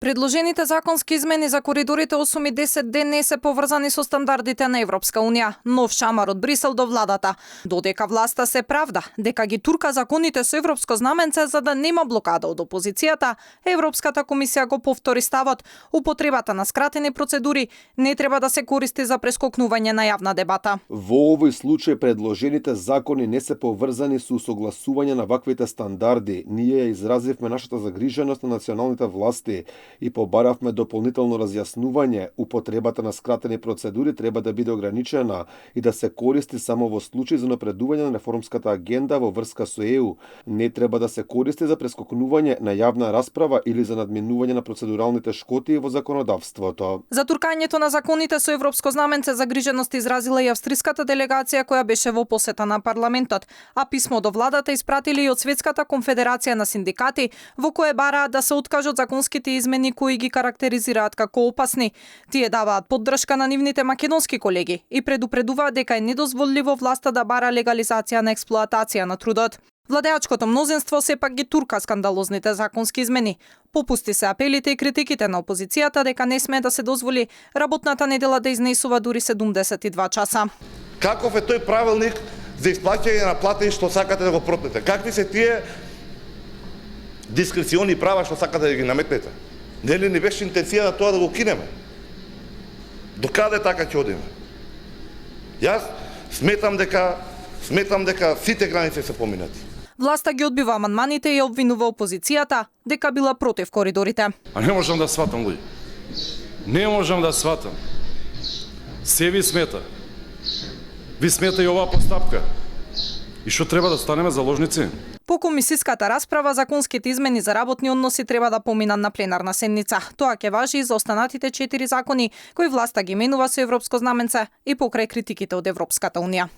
Предложените законски измени за коридорите 8 и 10D не се поврзани со стандардите на Европска унија. Нов шамар од Брисел до владата. Додека власта се правда дека ги турка законите со европско знаменце за да нема блокада од опозицијата, Европската комисија го повтори ставот. Употребата на скратени процедури не треба да се користи за прескокнување на јавна дебата. Во овој случај предложените закони не се поврзани со согласување на ваквите стандарди. Ние изразивме нашата загриженост на националните власти и побаравме дополнително разјаснување. Употребата на скратени процедури треба да биде ограничена и да се користи само во случај за напредување на реформската агенда во врска со ЕУ. Не треба да се користи за прескокнување на јавна расправа или за надминување на процедуралните шкоти во законодавството. За туркањето на законите со европско знаменце загриженост изразила и австриската делегација која беше во посета на парламентот, а писмо до владата испратили и од Светската конфедерација на синдикати во кое бараат да се откажат законските измени кои ги карактеризираат како опасни. Тие даваат поддршка на нивните македонски колеги и предупредуваат дека е недозволиво власта да бара легализација на експлоатација на трудот. Владеачкото мнозинство сепак ги турка скандалозните законски измени. Попусти се апелите и критиките на опозицијата дека не смее да се дозволи работната недела да изнесува дури 72 часа. Каков е тој правилник за исплаќање на плати што сакате да го протнете? Какви се тие дискрециони права што сакате да ги наметнете? Нели не беше интенција на тоа да го кинеме? До каде така ќе одиме? Јас сметам дека сите граници се поминати. Власта ги одбива амандманите и обвинува опозицијата дека била против коридорите. А не можам да сватам, луѓе. Не можам да сватам. Се ви смета. Ви смета и оваа постапка. И што треба да станеме заложници? По комисиската расправа, законските измени за работни односи треба да поминат на пленарна седница. Тоа ќе важи и за останатите 4 закони кои власта ги менува со европско знаменце и покрај критиките од Европската унија.